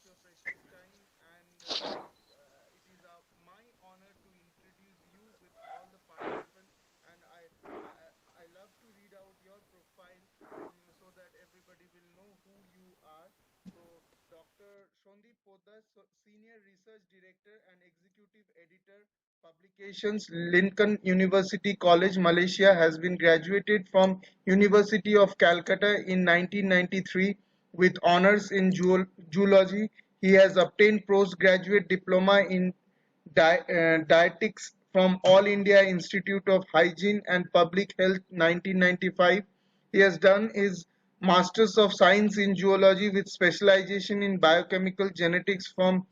your precious time, and it is my honor to introduce you with all the participants. And I love to read out your profile so that everybody will know who you are. So, Dr. Shondeep Poddar, Senior Research Director and Executive Editor, Publications, Lincoln University College, Malaysia, has been graduated from University of Calcutta in 1993 with honors in zoology. He has obtained postgraduate diploma in dietetics from All India Institute of Hygiene and Public Health 1995. He has done his Masters of Science in Zoology with specialization in biochemical genetics from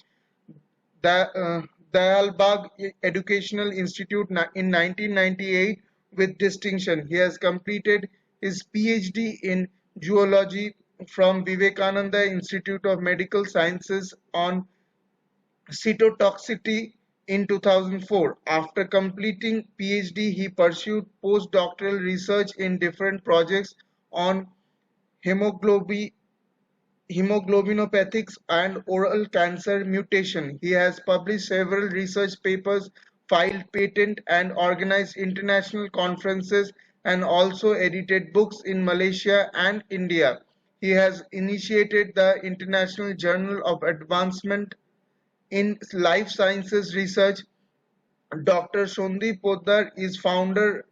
the Dayalbag Educational Institute in 1998 with distinction. He has completed his PhD in zoology from Vivekananda Institute of Medical Sciences on cytotoxicity in 2004. After completing PhD, he pursued postdoctoral research in different projects on hemoglobin hemoglobinopathies and oral cancer mutation. He has published several research papers, filed patent and organized international conferences and also edited books in Malaysia and India. He has initiated the International Journal of Advancement in Life Sciences Research. Dr. Shondeep Poddar is founder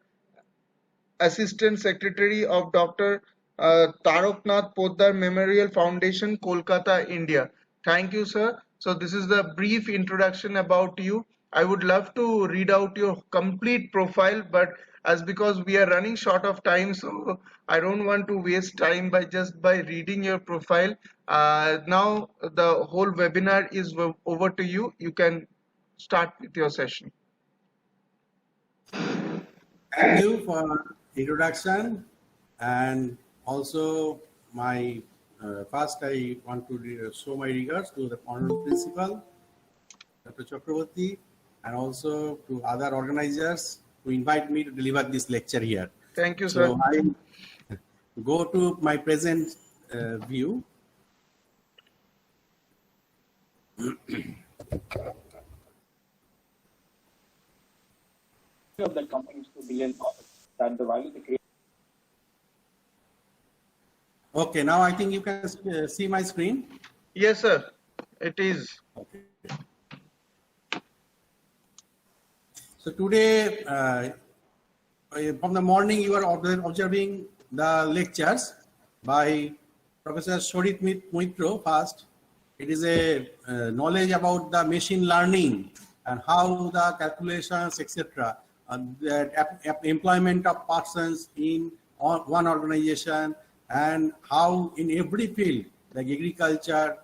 Assistant Secretary of Dr. Taraknath Poddar Memorial Foundation, Kolkata, India. Thank you, sir. So this is the brief introduction about you. I would love to read out your complete profile, but as because we are running short of time, so I don't want to waste time by reading your profile. Now the whole webinar is over to you. You can start with your session. Thank you for introduction, and also my first I want to show my regards to the honorable principal, Dr. Chakraborty, and also to other organizers who invite me to deliver this lecture here. Thank you, sir. So I go to my present view. Of that company is $2 billion, that the value they create. Okay, now I think you can see my screen. Yes, sir. It is. Okay. So today, from the morning, you are observing the lectures by Professor Shorit Moitro first. It is a knowledge about the machine learning and how the calculations, etc., the employment of persons in one organization, and how in every field, like agriculture,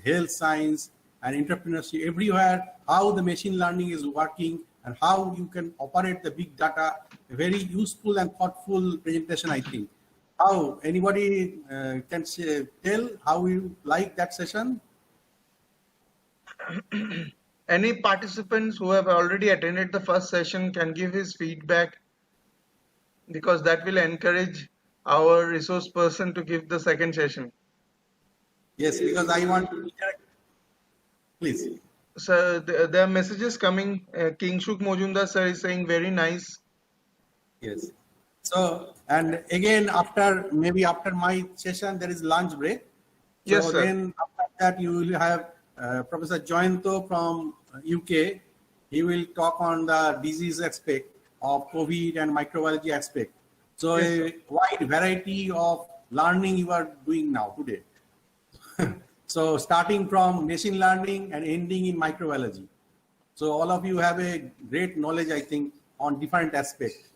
health science, and entrepreneurship, everywhere, how the machine learning is working and how you can operate the big data. A very useful and thoughtful presentation, I think. How anybody can tell how you like that session? Any participants who have already attended the first session can give his feedback, because that will encourage our resource person to give the second session. Yes, because I want to interact. Please. So there are messages coming. Kingshuk Mojumdar sir is saying very nice. Yes. So, and again, maybe after my session, there is lunch break. So Yes, sir. Then after that, you will have Professor Joyanto from UK. He will talk on the disease aspect of COVID and microbiology aspect. So Yes, a wide variety of learning you are doing now today. So starting from machine learning and ending in microbiology. So all of you have a great knowledge, I think, on different aspects.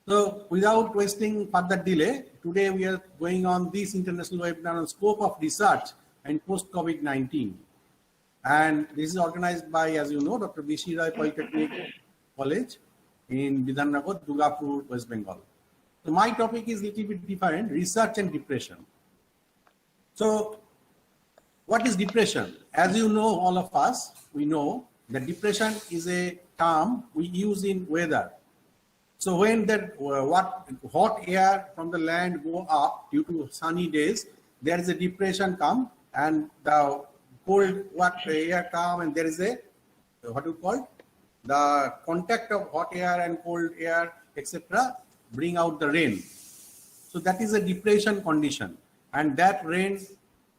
So without wasting further delay, today we are going on this international webinar on scope of research and post-COVID-19. And this is organized by, as you know, Dr. B.C. Roy Polytechnic College in Bidhannagar, Durgapur, West Bengal. So my topic is a little bit different, research and depression. So what is depression? As you know, all of us, we know that depression is a term we use in weather. So when that hot air from the land go up due to sunny days, there is a depression come, and the cold air come, and there is a, what you call, the contact of hot air and cold air, etc., bring out the rain. So that is a depression condition, and that rain,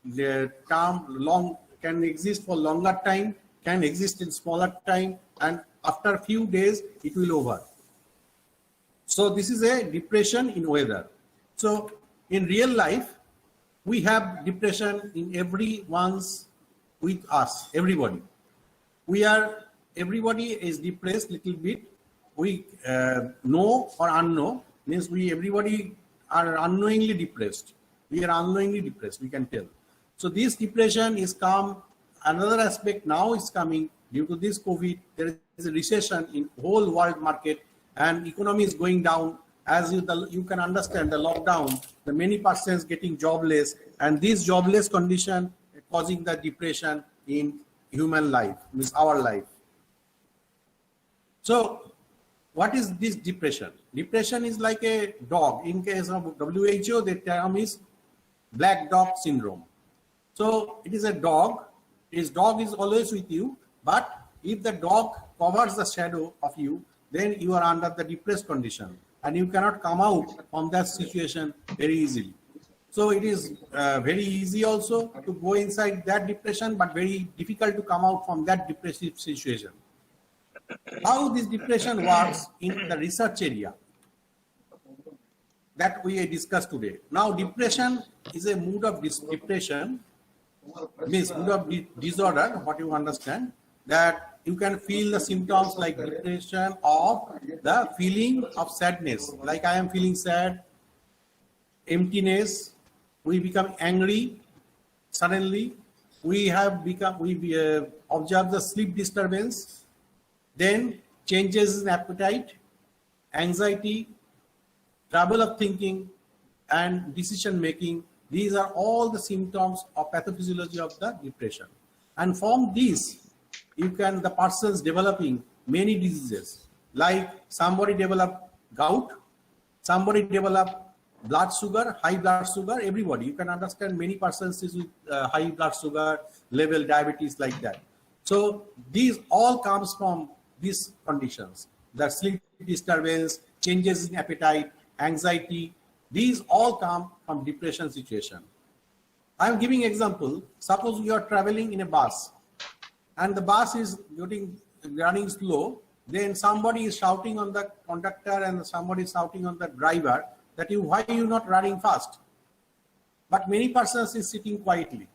the term long, can exist for longer time, can exist in smaller time, and after a few days it will over. So this is a depression in weather. So in real life, we have depression in everyone's with us, everybody. Everybody is depressed little bit. We know or unknown, means everybody are unknowingly depressed. We are unknowingly depressed, we can tell. So this depression is come, another aspect now is coming due to this COVID. There is a recession in whole world market and economy is going down. As you can understand, the lockdown, the many persons getting jobless, and this jobless condition causing the depression in human life, means our life. So what is this depression? Depression is like a dog. In case of WHO, the term is black dog syndrome. So it is a dog. His dog is always with you, but if the dog covers the shadow of you, then you are under the depressed condition and you cannot come out from that situation very easily. So it is very easy also to go inside that depression, but very difficult to come out from that depressive situation. How this depression works in the research area that we discussed today. Now, depression is a mood of depression, means mood of disorder, what you understand, that you can feel the symptoms like depression or the feeling of sadness, like I am feeling sad, emptiness, we become angry suddenly, we observe the sleep disturbance, then changes in appetite, anxiety, trouble of thinking, and decision making. These are all the symptoms of pathophysiology of the depression. And from these, the person's developing many diseases, like somebody develop gout, somebody develop blood sugar, high blood sugar, everybody. You can understand many persons is with high blood sugar level, diabetes, like that. So these all comes from these conditions, the sleep disturbance, changes in appetite, anxiety, these all come from depression situation. I am giving example. Suppose you are traveling in a bus and the bus is running slow, then somebody is shouting on the conductor and somebody is shouting on the driver that why are you not running fast? But many persons is sitting quietly.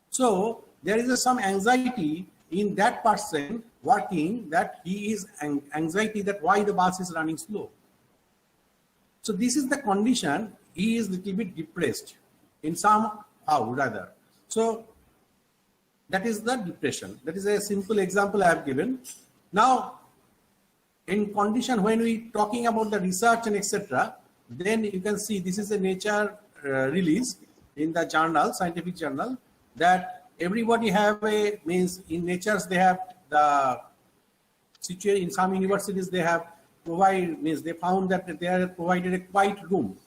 So there is some anxiety in that person working, that he is anxiety that why the bus is running slow. So this is the condition, he is little bit depressed in somehow rather. So that is the depression. That is a simple example I have given. Now, in condition when we talking about the research and etc., then you can see this is a Nature release in the journal, scientific journal, that everybody have a, means in Nature's they have the situation, in some universities they have they found that they are provided a quiet room,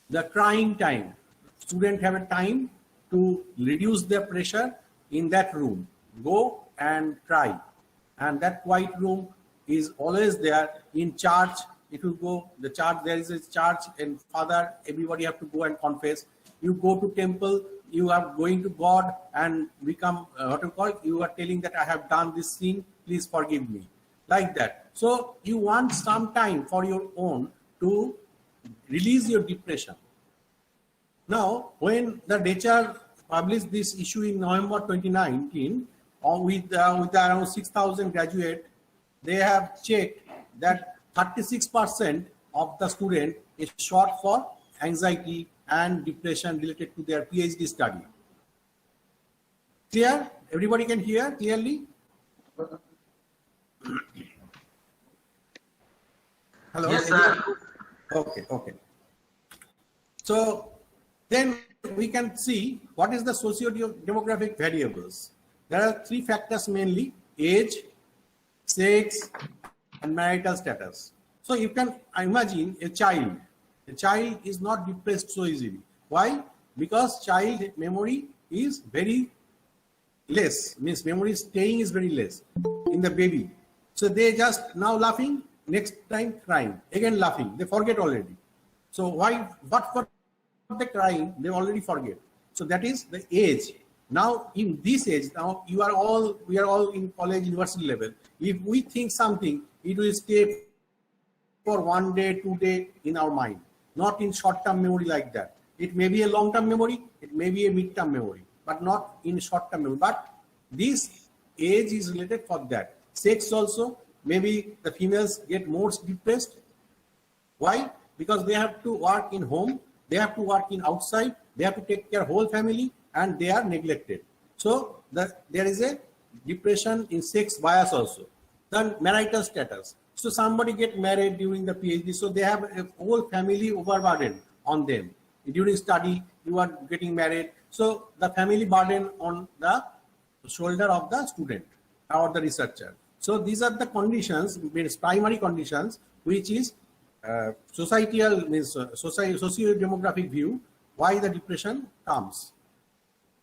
the crying time. Students have a time to reduce their pressure in that room, go and cry, and that quiet room is always there. In church, it will go, the church, there is a church and father, everybody have to go and confess. You go to temple, you are going to God and become, you are telling that I have done this sin, please forgive me, like that. So you want some time for your own to release your depression. Now, when the Nature published this issue in November 2019, with around 6,000 graduates, they have checked that 36% of the student is short for anxiety and depression related to their PhD study. Clear? Everybody can hear clearly? Hello? Yes, sir. Okay. So then we can see what is the socio-demographic variables. There are three factors mainly: age, sex, and marital status. So you can imagine a child. A child is not depressed so easily. Why? Because child memory is very less, means memory staying is very less in the baby. So they just now laughing, next time crying, again laughing, they forget already. So why, what for they crying, they already forget. So that is the age. Now in this age, now we are all in college, university level. If we think something, it will stay for 1 day, 2 day in our mind, not in short-term memory like that. It may be a long-term memory, it may be a mid-term memory, but not in short-term memory. But this age is related for that. Sex also, maybe the females get more depressed. Why? Because they have to work in home, they have to work in outside, they have to take care of whole family, and they are neglected. So there is a depression in sex bias also. Then marital status. So somebody get married during the PhD, so they have a whole family overburden on them. During study, you are getting married, so the family burden on the shoulder of the student or the researcher. So these are the conditions, means primary conditions, which is societal, means socio-demographic view, why the depression comes.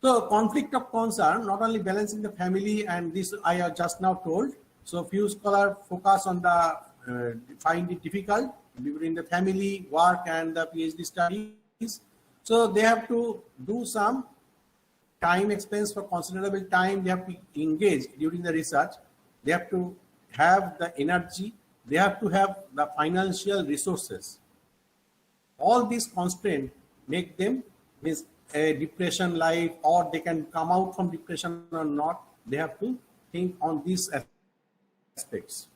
So conflict of concern, not only balancing the family, and this I have just now told. So few scholars focus on the find it difficult between the family, work, and the PhD studies. So they have to do some time expense for considerable time. They have to engage during the research. They have to have the energy. They have to have the financial resources. All these constraints make them means a depression life, or they can come out from depression or not. They have to think on these aspects.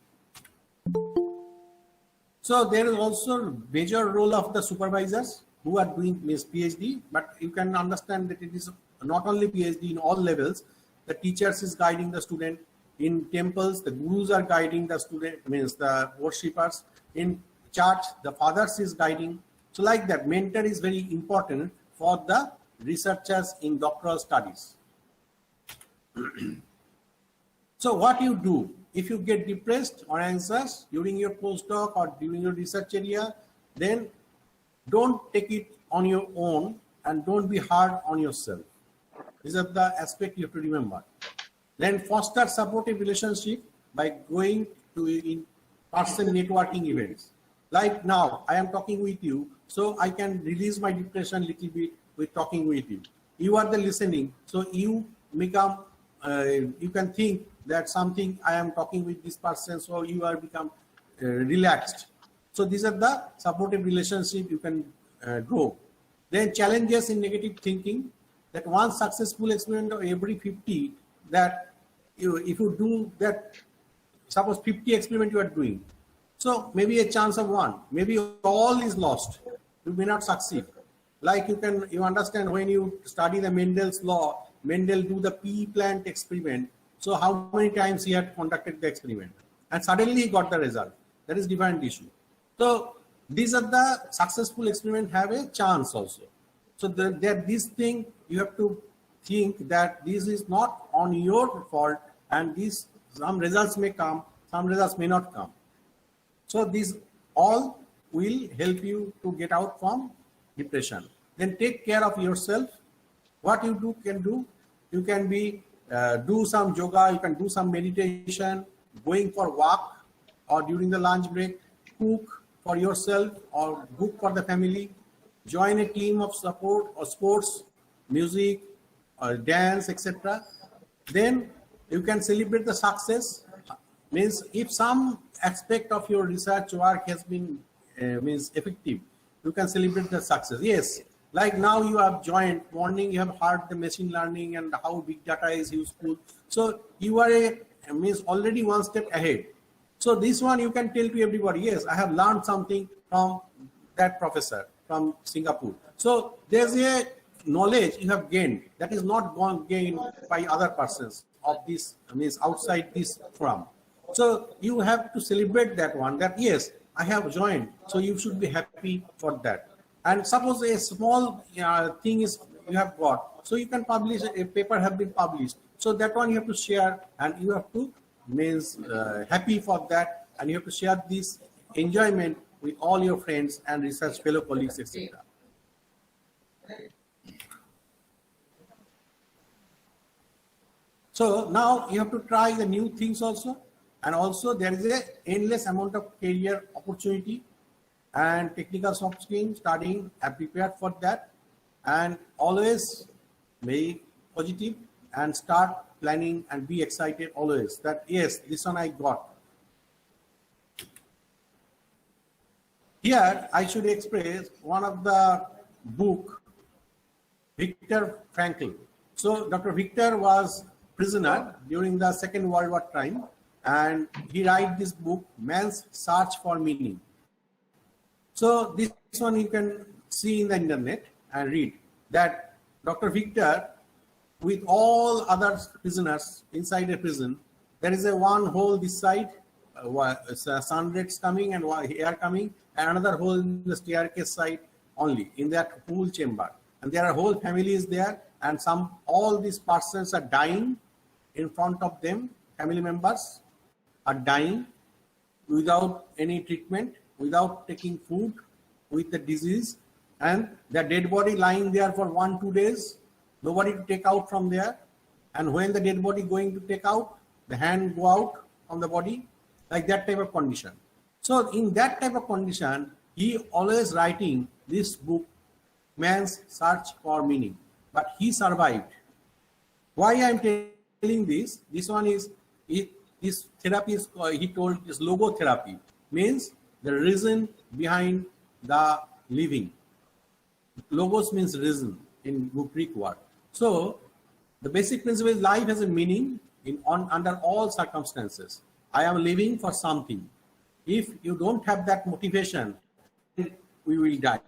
So there is also major role of the supervisors who are doing means PhD, but you can understand that it is not only PhD in all levels. The teachers is guiding the student. In temples, the gurus are guiding the student, means the worshippers. In church, the fathers is guiding. So like that, mentor is very important for the researchers in doctoral studies. So what you do if you get depressed or anxious during your postdoc or during your research area, then don't take it on your own and don't be hard on yourself. These are the aspects you have to remember. Then foster supportive relationship by going to in-person networking events. Like now, I am talking with you, so I can release my depression a little bit with talking with you. You are the listening, so you become, you can think that something I am talking with this person, so you are become relaxed. So these are the supportive relationship you can grow. Then challenges in negative thinking, that one successful experiment of every 50, that if you do that, suppose 50 experiment you are doing, so maybe a chance of one, maybe all is lost, you may not succeed. Like you understand when you study the Mendel's law, Mendel do the pea plant experiment. So how many times he had conducted the experiment, and suddenly he got the result. That is different issue. So these are the successful experiment have a chance also. So this thing you have to think that this is not on your fault, and these some results may come, some results may not come. So these all will help you to get out from depression. Then take care of yourself. What you you can be do some yoga, you can do some meditation, going for walk, or during the lunch break, cook for yourself or cook for the family, join a team of support or sports, music, or dance, etc. Then you can celebrate the success. Means if some aspect of your research work has been means effective, you can celebrate the success. Yes, like now you have joined, morning you have heard the machine learning and how big data is useful. So you are means already one step ahead. So this one you can tell to everybody, yes, I have learned something from that professor from Singapore. So there's a knowledge you have gained that is not gained by other persons of this, means outside this forum. So you have to celebrate that one, that yes, I have joined. So you should be happy for that. And suppose a small thing is you have got, so you can publish a paper have been published. So that one you have to share, and you have to means happy for that, and you have to share this enjoyment with all your friends and research fellow colleagues, etc. So now you have to try the new things also. And also there is a endless amount of career opportunity and technical soft skills studying and prepared for that. And always be positive and start planning and be excited always that yes, this one I got. Here I should express one of the book, Viktor Frankl. So Dr. Viktor was prisoner during the Second World War time, and he write this book, Man's Search for Meaning. So this one you can see in the internet and read that Dr. Victor, with all other prisoners inside a prison, there is a one hole this side, sun rays coming and air coming, and another hole in the staircase side only in that whole chamber. And there are whole families there, and all these persons are dying in front of them. Family members are dying without any treatment, without taking food, with the disease, and the dead body lying there for 1-2 days, nobody to take out from there. And when the dead body going to take out, the hand go out from the body, like that type of condition. So in that type of condition, he always writing this book, Man's Search for Meaning. But he survived. Why I am telling this? This one is, this therapy is, he told, is logotherapy, means the reason behind the living. Logos means reason in Greek word. So the basic principle is life has a meaning under all circumstances. I am living for something. If you don't have that motivation, we will die.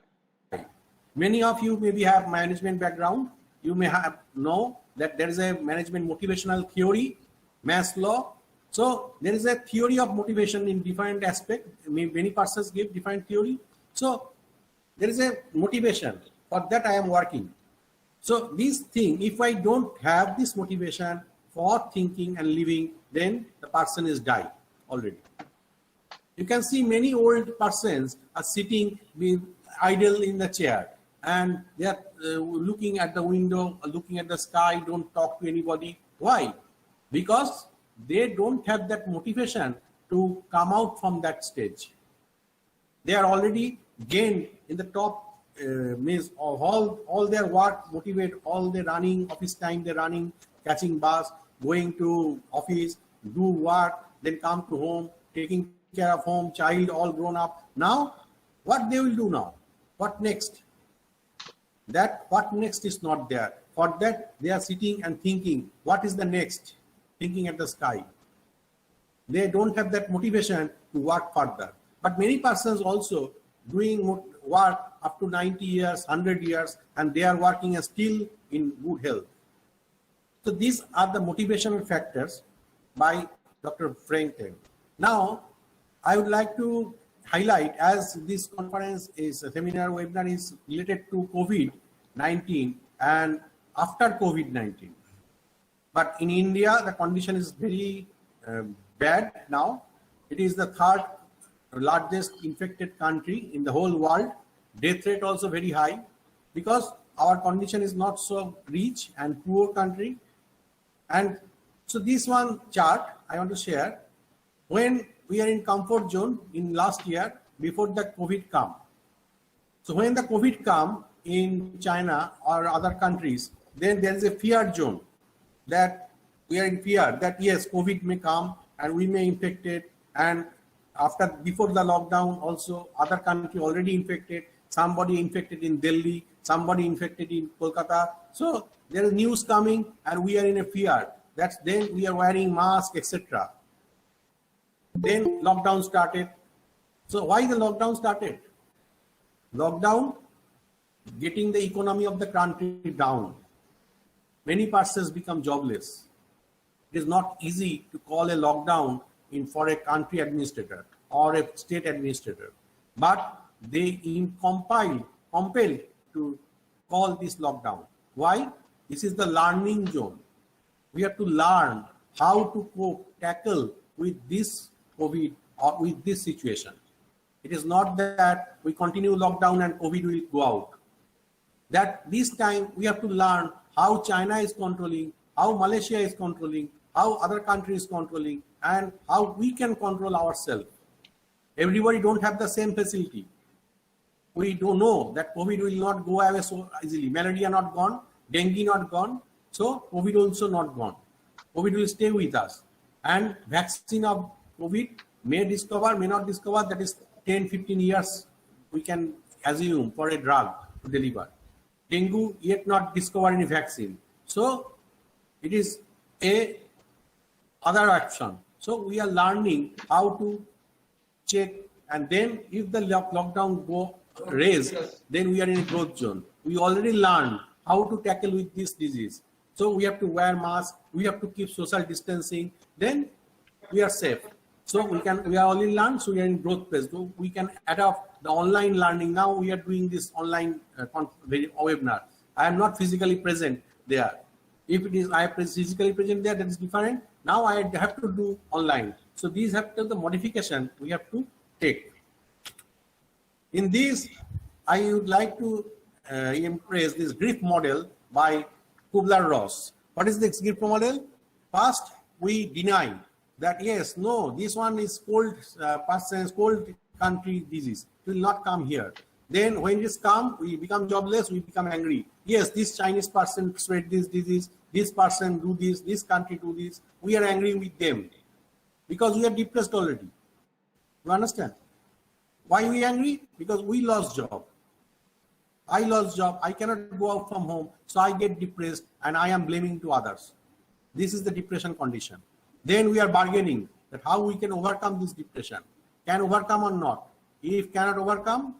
Many of you maybe have management background. You may know that there is a management motivational theory, Maslow. So there is a theory of motivation in different aspects. Many persons give different theory. So there is a motivation. For that I am working. So this thing, if I don't have this motivation for thinking and living, then the person is die already. You can see many old persons are sitting idle in the chair, and they are looking at the window, looking at the sky, don't talk to anybody. Why? Because they don't have that motivation to come out from that stage. They are already gained in the top means of all their work, motivate, all the running, office time, they're running, catching bus, going to office, do work, then come to home, taking care of home, child all grown up. Now, what they will do now? What next? That what next is not there. For that, they are sitting and thinking, what is the next? Thinking at the sky. They don't have that motivation to work further. But many persons also doing work up to 90 years, 100 years, and they are working and still in good health. So these are the motivational factors by Dr. Franklin. Now, I would like to highlight, as this conference is a seminar webinar is related to COVID-19 and after COVID-19. But in India, the condition is very bad now. It is the third largest infected country in the whole world. Death rate also very high because our condition is not so rich and poor country. And so this one chart I want to share. When we are in comfort zone in last year before the COVID come. So when the COVID come in China or other countries, then there is a fear zone that we are in fear that yes, COVID may come and we may infect it. And before the lockdown also other country already infected, somebody infected in Delhi, somebody infected in Kolkata. So there is news coming and we are in a fear. That's then we are wearing masks, etc. Then lockdown started. So why the lockdown started? Lockdown, getting the economy of the country down. Many persons become jobless. It is not easy to call a lockdown for a country administrator or a state administrator, but they compelled to call this lockdown. Why? This is the learning zone. We have to learn how to cope, tackle with this COVID or with this situation. It is not that we continue lockdown and COVID will go out. That this time we have to learn how China is controlling, how Malaysia is controlling, how other countries controlling, and how we can control ourselves. Everybody don't have the same facility. We don't know that COVID will not go away so easily. Malaria not gone, dengue not gone, so COVID also not gone. COVID will stay with us. And vaccine of COVID may discover, may not discover, that is 10, 15 years we can assume for a drug to deliver. Dengue yet not discover any vaccine. So it is a other action. So we are learning how to check, and then if the lockdown go raised, then we are in a growth zone. We already learned how to tackle with this disease. So we have to wear masks, we have to keep social distancing, then we are safe. So we are already learned, so we are in growth phase. So we can adopt the online learning. Now we are doing this online webinar. I am not physically present there. If it is I am physically present there, that is different. Now I have to do online. So these have to the modification we have to take. In this, I would like to impress this GRIF model by Kubler-Ross. What is the GRIF model? First, we deny that yes, no, this one is cold cold country disease. It will not come here. Then when it come, we become jobless, we become angry. Yes, this Chinese person spread this disease, this person do this country do this. We are angry with them because we are depressed already. You understand? Why we angry? Because we lost job. I lost job. I cannot go out from home. So I get depressed and I am blaming to others. This is the depression condition. Then we are bargaining that how we can overcome this depression. Can overcome or not? If cannot overcome,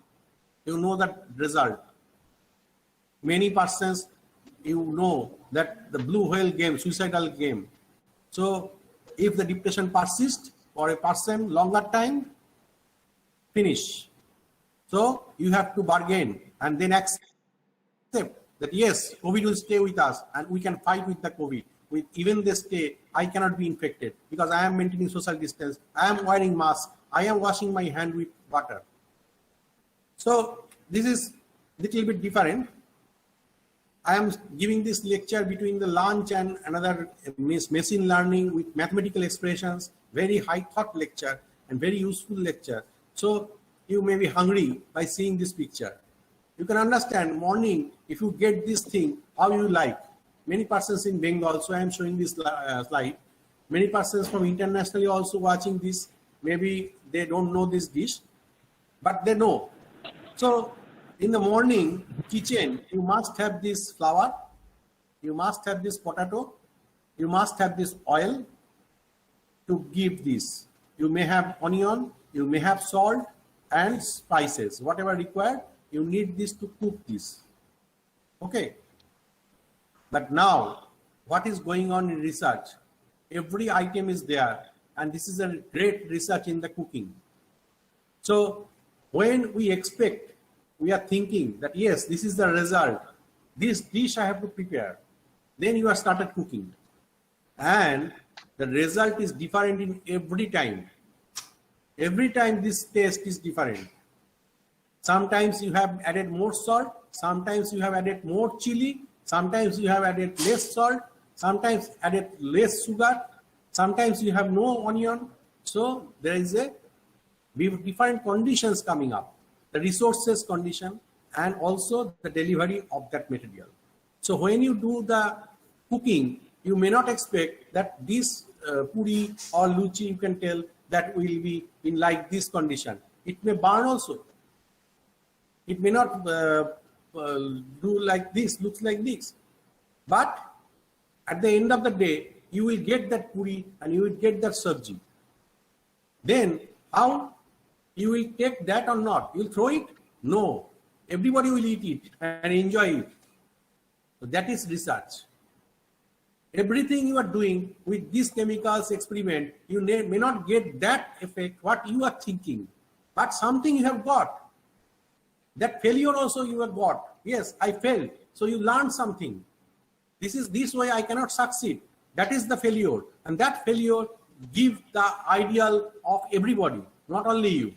you know that result. Many persons, you know that the blue whale game, suicidal game. So if the depression persists for a person longer time, finish. So you have to bargain and then accept that yes, COVID will stay with us and we can fight with the COVID. With even this day, I cannot be infected because I am maintaining social distance. I am wearing mask. I am washing my hand with water. So this is little bit different. I am giving this lecture between the lunch and another machine learning with mathematical expressions, very high thought lecture and very useful lecture. So you may be hungry by seeing this picture. You can understand morning, if you get this thing, how you like. Many persons in Bengal, so I am showing this slide. Many persons from internationally also watching this. Maybe they don't know this dish, but they know. So in the morning kitchen, you must have this flour, you must have this potato, you must have this oil to give this. You may have onion, you may have salt and spices, whatever required, you need this to cook this. Okay. But now, what is going on in research? Every item is there, and this is a great research in the cooking. So when we expect, we are thinking that yes, this is the result. This dish I have to prepare. Then you have started cooking. And the result is different in every time. Every time this taste is different. Sometimes you have added more salt. Sometimes you have added more chili. Sometimes you have added less salt. Sometimes added less sugar. Sometimes you have no onion. So there is a different conditions coming up. The resources condition and also the delivery of that material. So when you do the cooking, you may not expect that this puri or luchi, you can tell that will be in like this condition. It may burn also. It may not do like this, looks like this. But at the end of the day, you will get that puri and you will get that sabji. Then how you will take that or not? You will throw it? No. Everybody will eat it and enjoy it. So that is research. Everything you are doing with these chemicals experiment, you may not get that effect, what you are thinking, but something you have got. That failure also you have got. Yes, I failed. So you learn something. This way I cannot succeed. That is the failure. And that failure gives the ideal of everybody, not only you.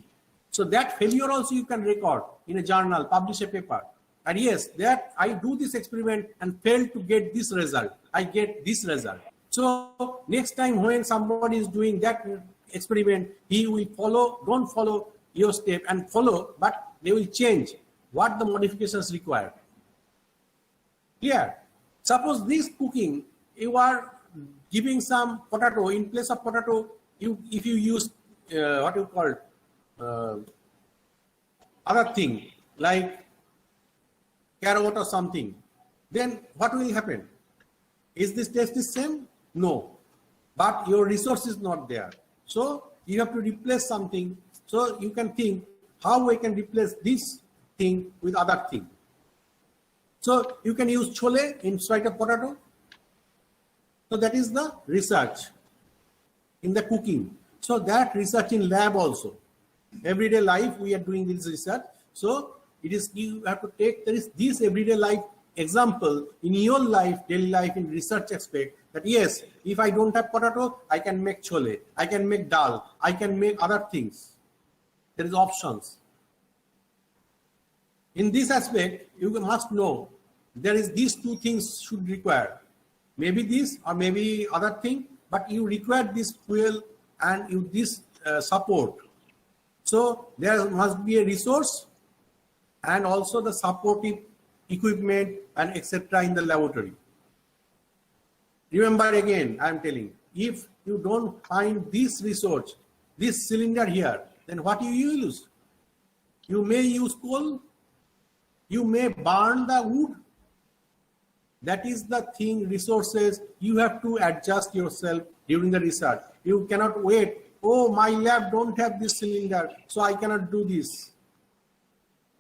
So that failure also you can record in a journal, publish a paper. And yes, that I do this experiment and fail to get this result. I get this result. So next time when somebody is doing that experiment, he will follow, don't follow your step and follow, but they will change what the modifications required. Clear? Suppose this cooking, you are giving some potato, in place of potato, if you use what you call other thing like carrot or something, then what will happen? Is this taste the same? No. But your resource is not there. So you have to replace something. So you can think how I can replace this thing with other thing. So you can use chole instead of potato. So that is the research in the cooking. So that research in lab also. Everyday life we are doing this research. So it is, you have to take this everyday life example in your life, daily life, in research aspect, that yes, if I don't have potato, I can make chole, I can make dal, I can make other things. There is options. In this aspect, you must know there is these two things should require. Maybe this or maybe other thing, but you require this fuel and you this support. So there must be a resource and also the supportive equipment and etc. in the laboratory. Remember again, I am telling, if you don't find this resource, this cylinder here, then what you use? You may use coal, you may burn the wood. That is the thing, resources, you have to adjust yourself during the research. You cannot wait, oh, my lab don't have this cylinder, so I cannot do this.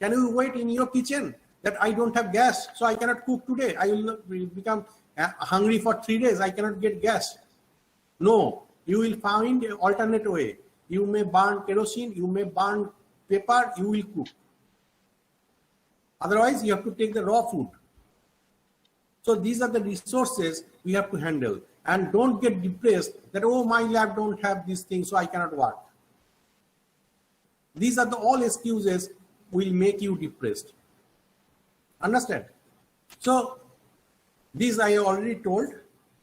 Can you wait in your kitchen that I don't have gas, so I cannot cook today? I will become hungry for 3 days, I cannot get gas. No, you will find an alternate way. You may burn kerosene, you may burn paper, you will cook. Otherwise, you have to take the raw food. So these are the resources we have to handle. And don't get depressed that, oh, my lab don't have these things, so I cannot work. These are the all excuses will make you depressed. Understand? So these I already told.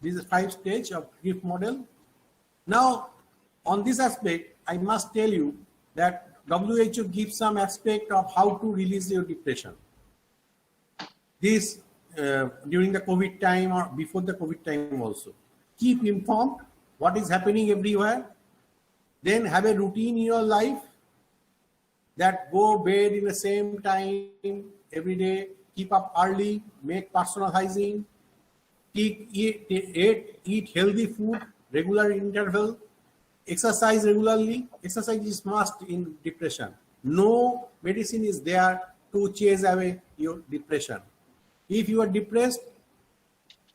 This is 5 stage of grief model. Now, on this aspect, I must tell you that WHO gives some aspect of how to release your depression. This during the COVID time or before the COVID time also. Keep informed what is happening everywhere. Then have a routine in your life that go bed in the same time every day, keep up early, make personal hygiene, eat healthy food, regular interval, exercise regularly. Exercise is must in depression. No medicine is there to chase away your depression. If you are depressed,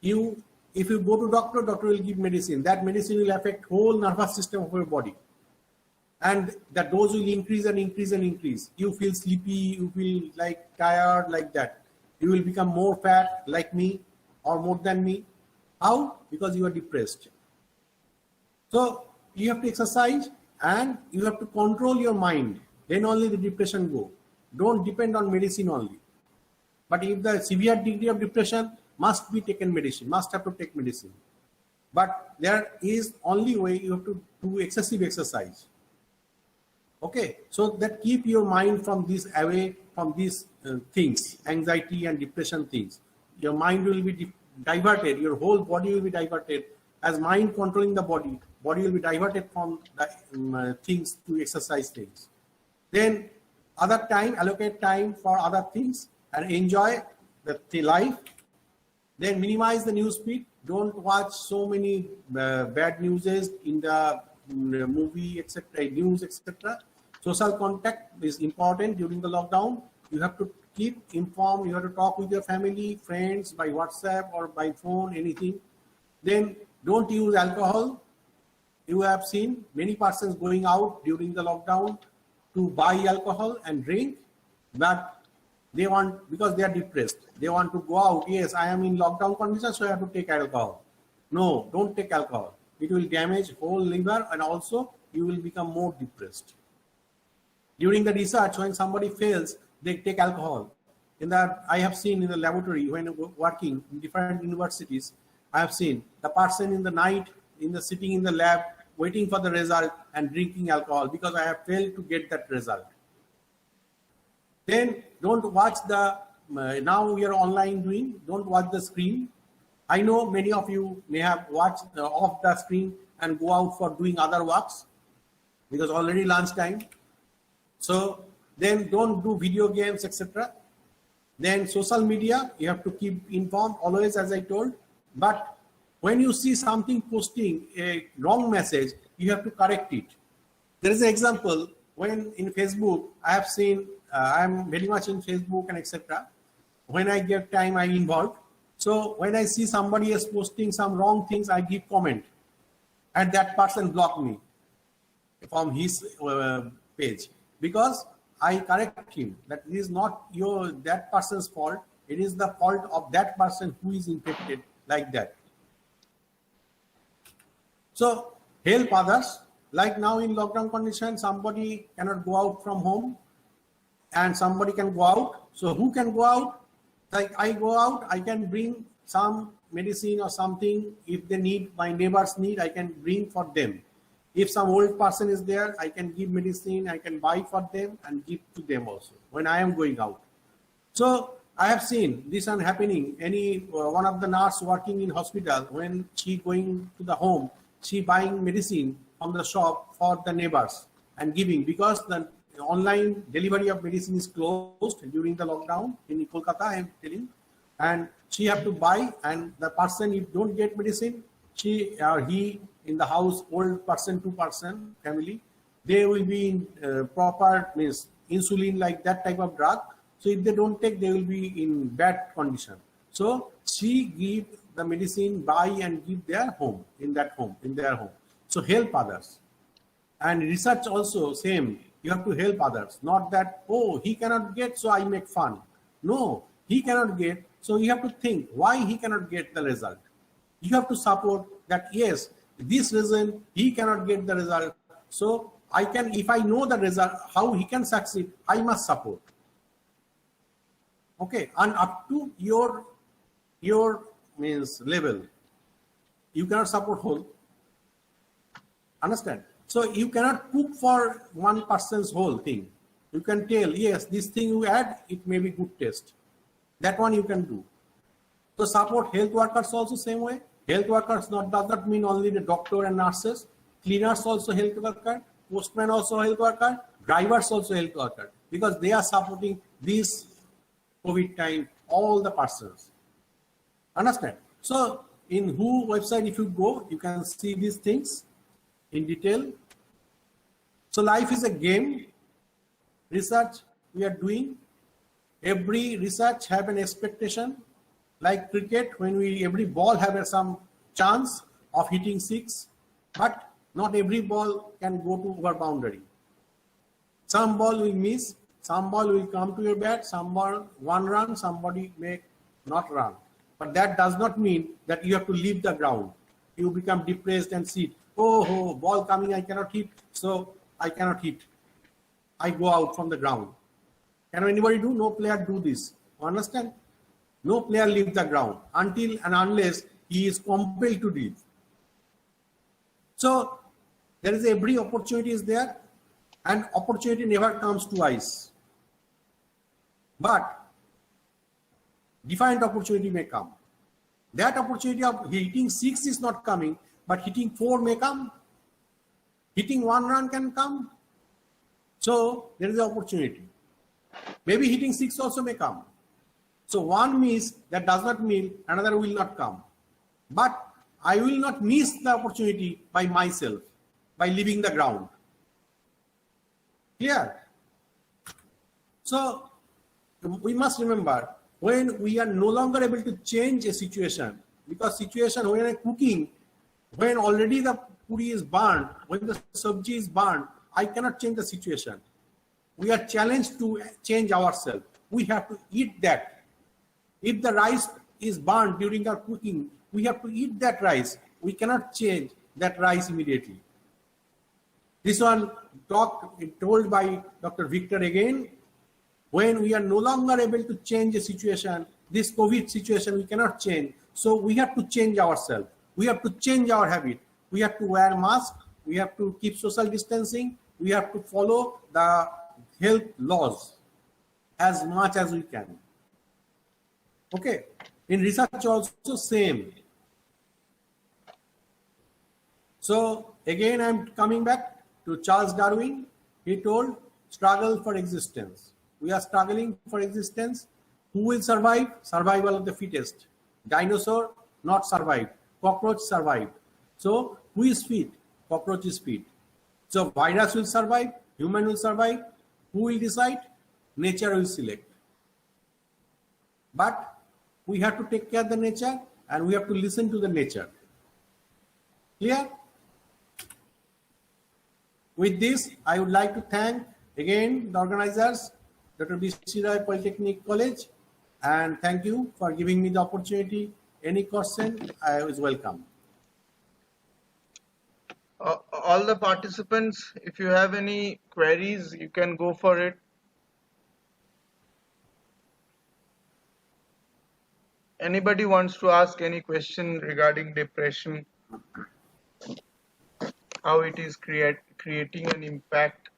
if you go to doctor will give medicine. That medicine will affect whole nervous system of your body. And the dose will increase and increase and increase. You feel sleepy, you feel like tired, like that. You will become more fat like me or more than me. How? Because you are depressed. So you have to exercise and you have to control your mind. Then only the depression go. Don't depend on medicine only. But if the severe degree of depression, must be taken medicine, must have to take medicine. But there is only way you have to do excessive exercise. Okay, so that keep your mind from this away from these things, anxiety and depression things. Your mind will be diverted, your whole body will be diverted. As mind controlling the body will be diverted from the things to exercise things. Then other time, allocate time for other things and enjoy the life. Then minimize the news feed. Don't watch so many bad news in the movie, etc., news, etc. Social contact is important during the lockdown. You have to keep informed. You have to talk with your family, friends by WhatsApp or by phone, anything. Then don't use alcohol. You have seen many persons going out during the lockdown to buy alcohol and drink, but they want, because they are depressed, they want to go out. Yes, I am in lockdown conditions, so I have to take alcohol. No, don't take alcohol. It will damage whole liver and also you will become more depressed. During the research, when somebody fails, they take alcohol. I have seen in the laboratory when working in different universities, I have seen the person in the night sitting in the lab waiting for the result and drinking alcohol because I have failed to get that result. Then don't watch the, now we are online doing, don't watch the screen. I know many of you may have watched off the screen and go out for doing other works because already lunchtime. So then don't do video games, etc. Then social media, you have to keep informed always, as I told. But when you see something posting a wrong message, you have to correct it. There is an example when in Facebook, I have seen, I'm very much in Facebook and etc. When I get time, I'm involved. So when I see somebody is posting some wrong things, I give comment. And that person blocked me from his page because I correct him that it is not that person's fault. It is the fault of that person who is infected like that. So help others. Like now in lockdown condition, somebody cannot go out from home and somebody can go out. So who can go out? Like I go out, I can bring some medicine or something. If they need, my neighbors need, I can bring for them. If some old person is there, I can give medicine, I can buy for them and give to them also when I am going out. So I have seen this one happening. One of the nurse working in hospital, when she going to the home, she buying medicine from the shop for the neighbors and giving, because the online delivery of medicine is closed during the lockdown in Kolkata, I am telling, and she have to buy, and the person, if don't get medicine, she or he in the house, old person, 2-person family, they will be in proper means insulin, like that type of drug. So if they don't take, they will be in bad condition. So she give the medicine, buy and give their home, in their home. So help others. And research also same. You have to help others. Not that, oh, he cannot get, so I make fun. No, he cannot get. So you have to think why he cannot get the result. You have to support that, yes, this reason he cannot get the result. So I can, if I know the result, how he can succeed, I must support. Okay, and up to your means level, you cannot support whole. Understand? So you cannot cook for one person's whole thing. You can tell, yes, this thing you add, it may be good taste. That one you can do. So support health workers also same way. Health workers does not mean only the doctor and nurses. Cleaners also health worker. Postman also health worker. Drivers also health worker. Because they are supporting this COVID time, all the persons. Understand? So in WHO website, if you go, you can see these things in detail. So life is a game. Research we are doing. Every research have an expectation. Like cricket, when every ball have some chance of hitting 6, but not every ball can go to over boundary. Some ball will miss, some ball will come to your bat, some ball 1 run, somebody may not run. But that does not mean that you have to leave the ground. You become depressed and sit. Oh, ball coming, I cannot hit, so I cannot hit. I go out from the ground. Can anybody do? No player do this. Understand? No player leaves the ground until and unless he is compelled to leave. So there is every opportunity is there, and opportunity never comes twice. But defined opportunity may come. That opportunity of hitting 6 is not coming, but hitting 4 may come. Hitting 1 run can come. So there is an opportunity. Maybe hitting 6 also may come. So one miss, that does not mean another will not come. But I will not miss the opportunity by myself, by leaving the ground. Clear? So we must remember, when we are no longer able to change a situation, because situation when I'm cooking, when already the puri is burned, when the sabji is burned, I cannot change the situation. We are challenged to change ourselves. We have to eat that. If the rice is burned during our cooking, we have to eat that rice. We cannot change that rice immediately. This one told by Dr. Victor again, When we are no longer able to change a situation, this COVID situation we cannot change. So we have to change ourselves. We have to change our habit. We have to wear mask. We have to keep social distancing. We have to follow the health laws as much as we can. Okay. In research also same. So again, I'm coming back to Charles Darwin. He told, struggle for existence. We are struggling for existence. Who will survive? Survival of the fittest. Dinosaur not survived. Cockroach survived. So who is fit? Cockroach is fit. So virus will survive. Human will survive. Who will decide? Nature will select. But we have to take care of the nature and we have to listen to the nature. Clear? With this, I would like to thank again the organizers, Dr. B.C. Roy Polytechnic College, and thank you for giving me the opportunity. Any question, I was welcome. All the participants, if you have any queries, you can go for it. Anybody wants to ask any question regarding depression, how it is creating an impact,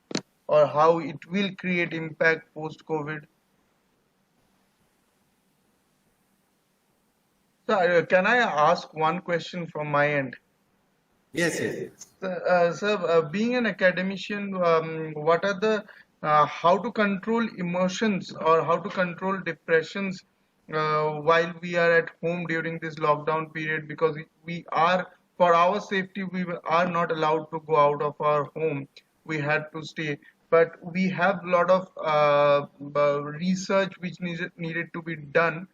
or how it will create impact post-COVID? So, can I ask one question from my end? Yes, yes. Sir, being an academician, what are the how to control emotions or how to control depressions while we are at home during this lockdown period? Because we are, for our safety, we are not allowed to go out of our home. We had to stay, but we have a lot of research which needed to be done,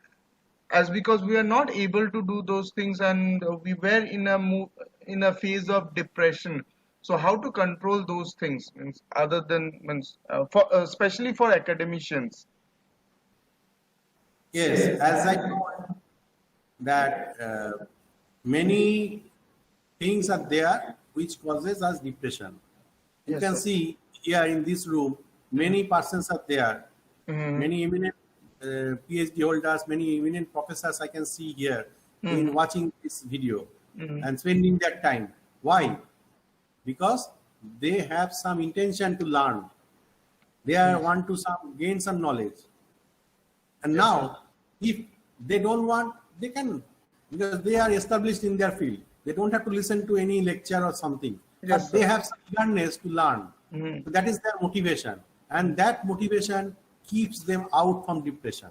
as because we are not able to do those things, and we were in a phase of depression. So how to control those things, means other than for especially for academicians? Yes, as I know that many things are there which causes us depression. You can see here in this room, many persons are there, many eminent PhD holders, many eminent professors I can see here in watching this video and spending their time. Why? Because they have some intention to learn. They want to gain some knowledge. And now, if they don't want, they can, because they are established in their field. They don't have to listen to any lecture or something. But they have some eagerness to learn. So that is their motivation. And that motivation keeps them out from depression.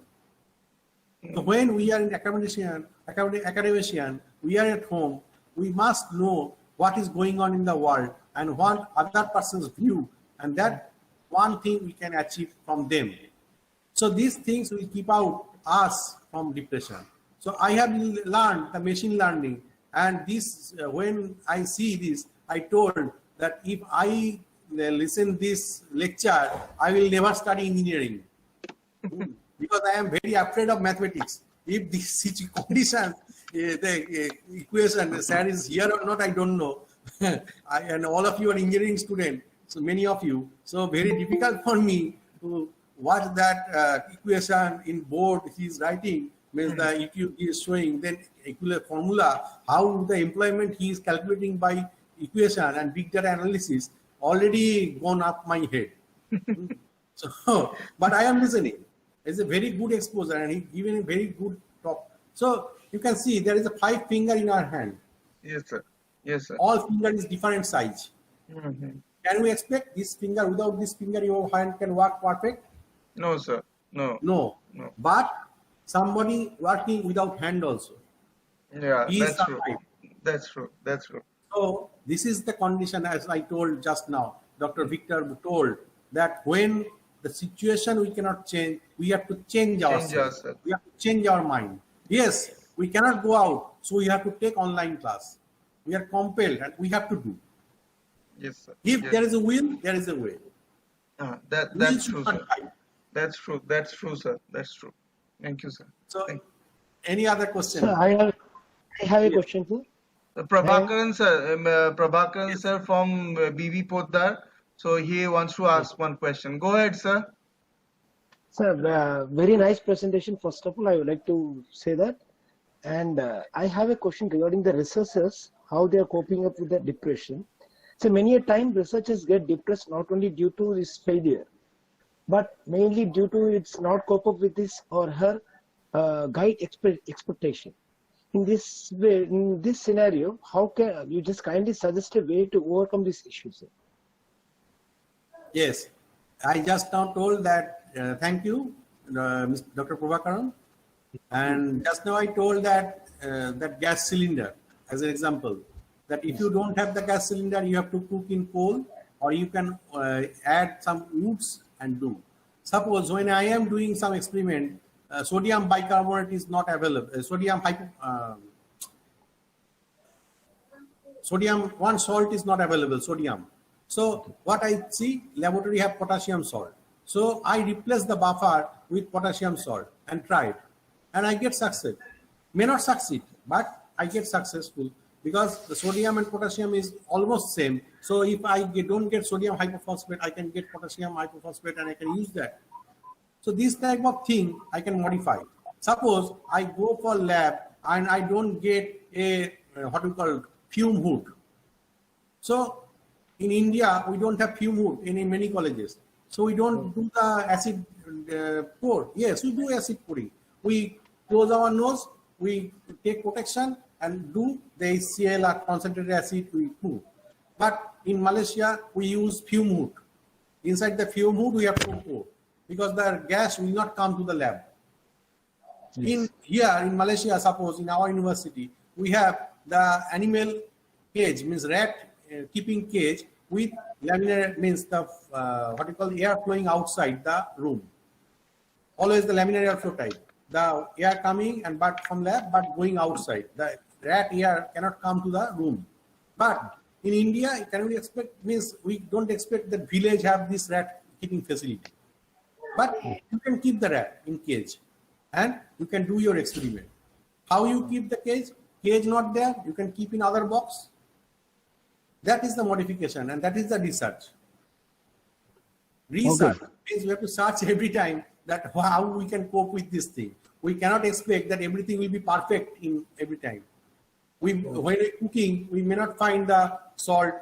So when we are in academician, we are at home, we must know what is going on in the world and what other person's view, and that one thing we can achieve from them. So these things will keep out us from depression. So I have learned the machine learning, and this when I see this, I told that if I listen this lecture, I will never study engineering because I am very afraid of mathematics. If this condition, the equation, sir is here or not, I don't know. And all of you are engineering students, so many of you. So very difficult for me to watch that equation in board he is writing, means the EQ he is showing, then equivalent formula, how the employment he is calculating by equation and big data analysis already gone up my head. So, but I am listening. It's a very good exposure and he given a very good talk. So you can see there is a 5 finger in our hand. Yes, sir. Yes, sir. All finger is different size. Can we expect this finger, without this finger your hand can work perfect? No, sir. No. No. But somebody working without hand also. Yeah, that's true. That's true. That's true. So this is the condition, as I told just now. Dr. Victor told that when the situation we cannot change, we have to change ourselves. We have to change our mind. Yes, we cannot go out, so we have to take online class. We are compelled and we have to do. Yes, sir. If there is a will, there is a way. That's true, sir. That's true. That's true, sir. That's true. Thank you, sir. So, any other question? Sir, I have a question, sir. Prabhakaran sir from BV Poddar. So he wants to ask one question. Go ahead, sir. Sir, very nice presentation. First of all, I would like to say that. And I have a question regarding the researchers, how they are coping up with the depression. So many a time researchers get depressed not only due to this failure, but mainly due to it's not cope up with his or her guide expectation. In this way, in this scenario, how can you just kindly suggest a way to overcome this issue, sir? Yes, I just now told that. Thank you, Mr. Dr. Prabhakaran. And just now I told that that gas cylinder as an example. That if you don't have the gas cylinder, you have to cook in coal, or you can add some woods and do. Suppose when I am doing some experiment, sodium bicarbonate is not available. Sodium one salt is not available. Sodium. So what I see, laboratory have potassium salt. So I replace the buffer with potassium salt and try it, and I get success. May not succeed, but I get successful because the sodium and potassium is almost same. So if I don't get sodium hypophosphate, I can get potassium hypophosphate and I can use that. So this type of thing I can modify. Suppose I go for lab and I don't get a what we call fume hood. So in India, we don't have fume hood in many colleges. So we don't do the acid pour. Yes, we do acid pouring. We close our nose, we take protection and do the HCl or concentrated acid we pour. But in Malaysia, we use fume hood. Inside the fume hood, we have to pour because the gas will not come to the lab. Yes. In Malaysia, suppose in our university, we have the animal cage, means rat keeping cage with laminar, means the what you call the air flowing outside the room. Always the laminar airflow type. The air coming and but from lab but going outside. The rat air cannot come to the room. But in India, can we expect, means we don't expect that village have this rat keeping facility. But you can keep the rat in cage and you can do your experiment. How you keep the cage? Cage not there, you can keep in other box. That is the modification and that is the research. Research means we have to search every time that how we can cope with this thing. We cannot expect that everything will be perfect in every time. When we're cooking, we may not find the salt.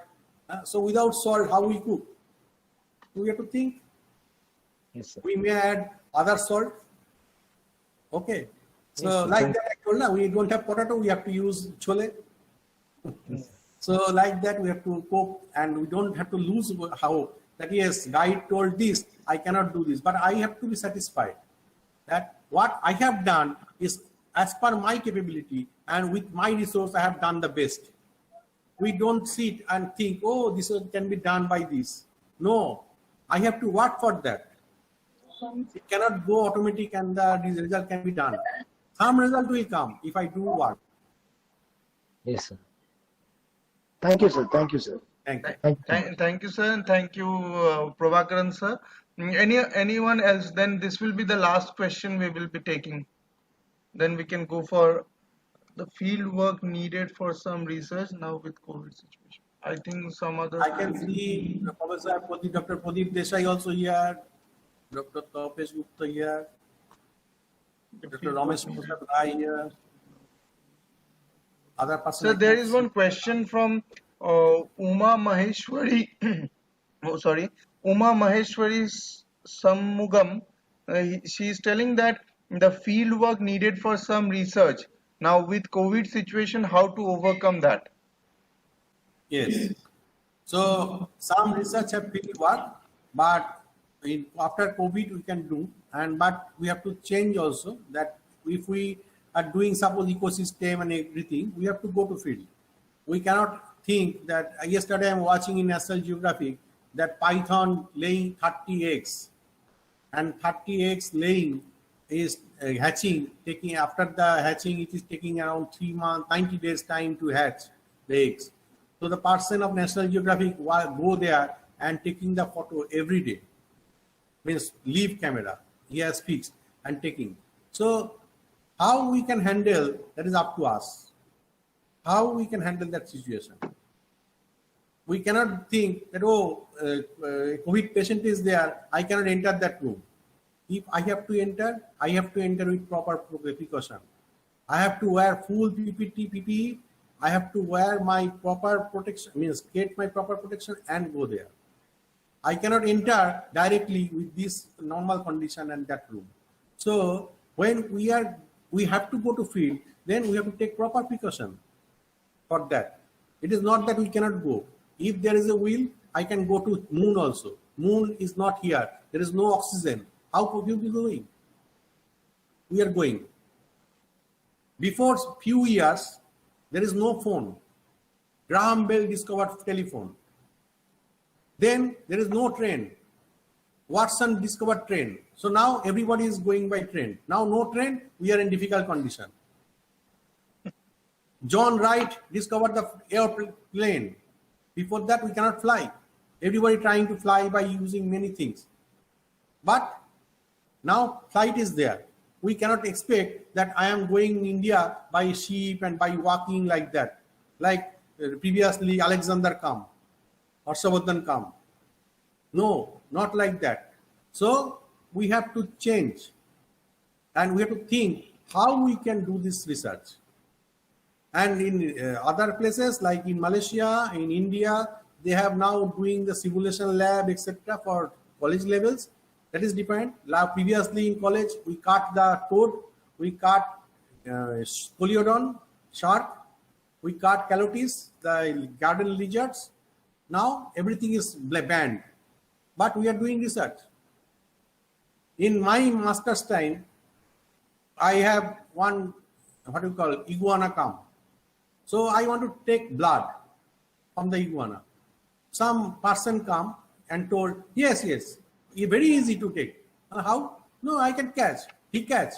So without salt, how we cook? We have to think. Yes, sir. We may add other salt. Okay. So Yes, like that, I told now, we don't have potato, we have to use chole. So like that, we have to cope and we don't have to lose how that yes, guide told this, I cannot do this, but I have to be satisfied that what I have done is as per my capability and with my resource, I have done the best. We don't sit and think, oh, this can be done by this. No, I have to work for that. It cannot go automatic and the result can be done. Some result will come if I do work. Yes, sir. Thank you, sir. Thank you, sir. Thank you. Thank you, sir, and thank you, Prabhakaran, sir. Anyone else? Then this will be the last question we will be taking. Then we can go for the field work needed for some research now with COVID situation. I think some other. I can see Professor Dr. Pradeep Desai also here, Dr. Tapesh Gupta here, Dr. Ramesh Prasad Rai here. Other persons. So there is one question from Uma Maheshwari. Oh, sorry, Uma Maheshwari Sammugam. She is telling that the field work needed for some research. Now with COVID situation, how to overcome that? Yes. So some research have field work, but after COVID we can do, but we have to change also that if we are doing suppose ecosystem and everything, we have to go to field. We cannot think that yesterday I'm watching in National Geographic that python laying 30 eggs and 30 eggs laying is hatching, taking after the hatching it is taking around 3 months, 90 days time to hatch the eggs. So the person of National Geographic go there and taking the photo every day. Means leave camera, he has fixed and taking. So how we can handle, that is up to us. How we can handle that situation. We cannot think that, oh, COVID patient is there, I cannot enter that room. If I have to enter, I have to enter with proper precaution. I have to wear full PPE. I have to wear my proper protection, means get my proper protection and go there. I cannot enter directly with this normal condition and that room. So when we have to go to field, then we have to take proper precaution for that. It is not that we cannot go. If there is a will, I can go to moon also. Moon is not here. There is no oxygen. How could you be going? We are going. Before few years, there is no phone. Graham Bell discovered telephone. Then there is no train. Watson discovered train. So now everybody is going by train. Now no train, we are in difficult condition. John Wright discovered the airplane. Before that, we cannot fly. Everybody trying to fly by using many things. But now flight is there. We cannot expect that I am going in India by ship and by walking like that. Like previously Alexander come, Harshavardhan come. No, not like that. So we have to change and we have to think how we can do this research. And in other places like in Malaysia, in India, they have now doing the simulation lab, etc. for college levels. That is different. Previously in college, we caught the toad, we caught Poliodon, shark, we caught calotes, the garden lizards. Now everything is banned, but we are doing research. In my master's time, I have one, what do you call, iguana come. So I want to take blood from the iguana. Some person come and told, yes, very easy to take. How? No, I can catch. He catch.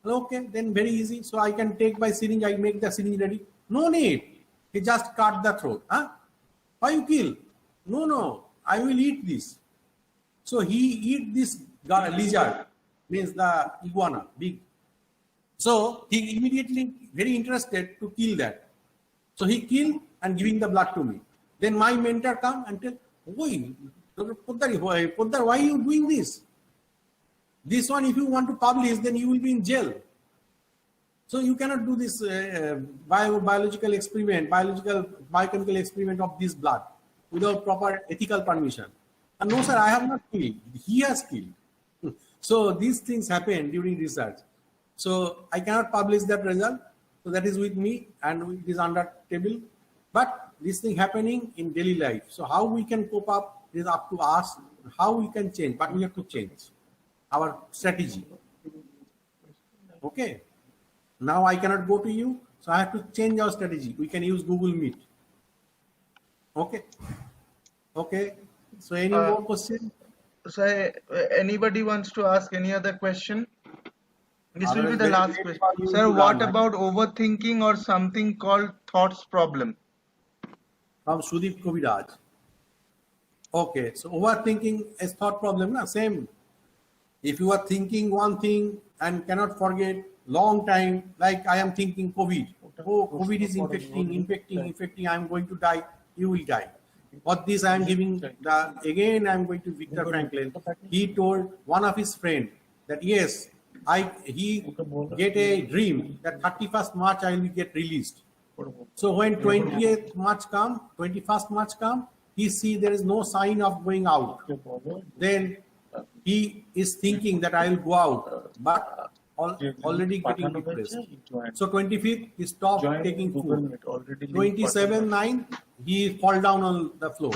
Okay, then very easy. So I can take by syringe, I make the syringe ready. No need. He just cut the throat. Huh? Why you kill? No, I will eat this. So he eat this lizard, means the iguana, big. So he immediately very interested to kill that. So he killed and giving the blood to me. Then my mentor come and tell, "Oi, Dr. Poddar, why are you doing this? This one, if you want to publish, then you will be in jail. So you cannot do this biological experiment, biochemical experiment of this blood without proper ethical permission." And no, sir, I have not killed. He has killed. So these things happen during research. So I cannot publish that result. So that is with me and it is under table. But this thing happening in daily life. So how we can cope up is up to us. How we can change, but we have to change our strategy. Okay. Now I cannot go to you, so I have to change our strategy. We can use Google Meet. Okay. Okay. So any more question? So anybody wants to ask any other question? This will be the last question. Sir, what about overthinking or something called thoughts problem? From Sudeep Koviraj. Okay, so overthinking is thought problem, na? Same. If you are thinking one thing and cannot forget long time, like I am thinking COVID. Oh, COVID is infecting, I am going to die, you will die. What this I am giving, again I am going to Viktor Franklin. He told one of his friend that yes, he get a dream that 31st March I will get released. So when 20th March come, 21st March come, he see there is no sign of going out. Then he is thinking that I will go out, but already getting depressed. So 25th, he stopped taking food. 27th, he fall down on the floor.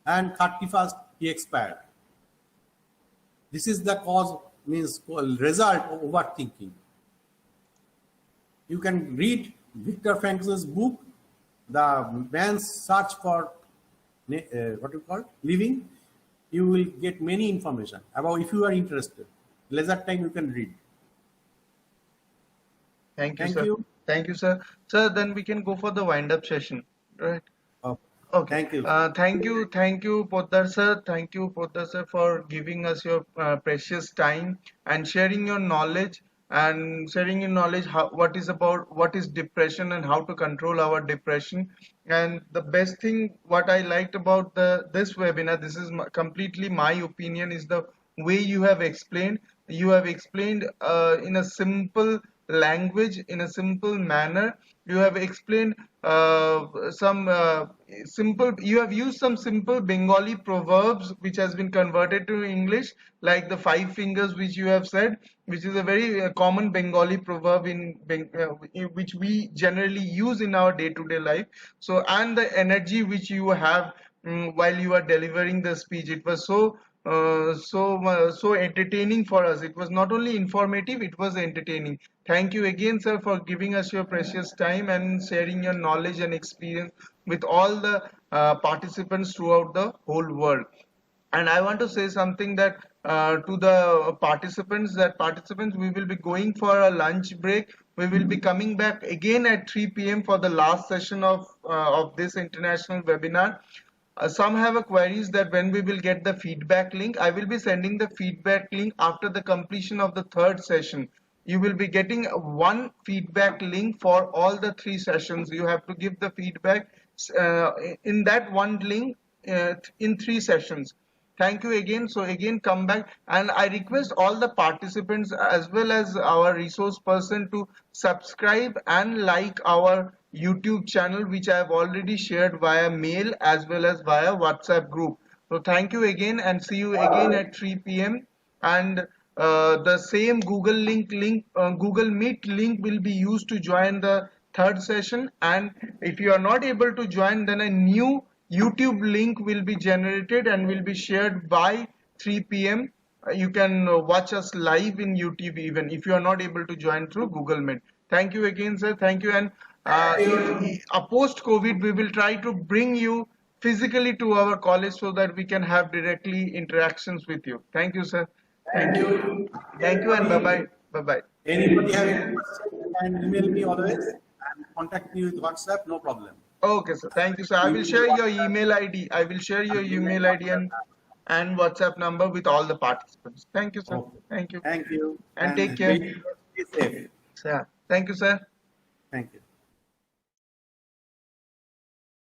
And 31st, he expired. This is the cause, means result of overthinking. You can read Viktor Frankl's book, The Man's Search for Living. You will get many information about, if you are interested. Leisure time you can read. Thank you. Thank you, sir. Sir, then we can go for the wind-up session, right? Okay. Thank you. Thank you, Poddar sir. Thank you, Poddar sir, for giving us your precious time and sharing your knowledge what is depression and how to control our depression. And the best thing what I liked about this webinar, this is completely my opinion, is the way you have explained. You have explained in a simple language, in a simple manner. You have explained some simple, you have used some simple Bengali proverbs which has been converted to English, like the five fingers which you have said, which is a very common Bengali proverb in which we generally use in our day-to-day life. So, and the energy which you have while you are delivering the speech, it was so entertaining for us. It was not only informative, it was entertaining. Thank you again, sir, for giving us your precious time and sharing your knowledge and experience with all the participants throughout the whole world. And I want to say something that to the participants, that participants, we will be going for a lunch break. We will be coming back again at 3 p.m. for the last session of this international webinar. Some have a queries that when we will get the feedback link. I will be sending the feedback link after the completion of the third session. You will be getting one feedback link for all the three sessions. You have to give the feedback in that one link in three sessions. Thank you again. So again, come back, and I request all the participants as well as our resource person to subscribe and like our YouTube channel, which I have already shared via mail as well as via WhatsApp group. So thank you again, and see you again at 3 p.m. And the same Google Meet link will be used to join the third session. And if you are not able to join, then a new YouTube link will be generated and will be shared by 3 p.m. You can watch us live in YouTube even if you are not able to join through Google Meet. Thank you again, sir. Thank you. And post COVID, we will try to bring you physically to our college so that we can have directly interactions with you. Thank you, sir. Thank you. Thank you, and bye bye. Bye bye. Anybody have any question can email me always and contact me with WhatsApp, no problem. Okay, sir. Thank you, sir. I will share your email ID. I will share your email ID and WhatsApp number with all the participants. Thank you, sir. Okay. Thank you. Thank you. And take care. Be safe. Yeah. Thank you, sir. Thank you.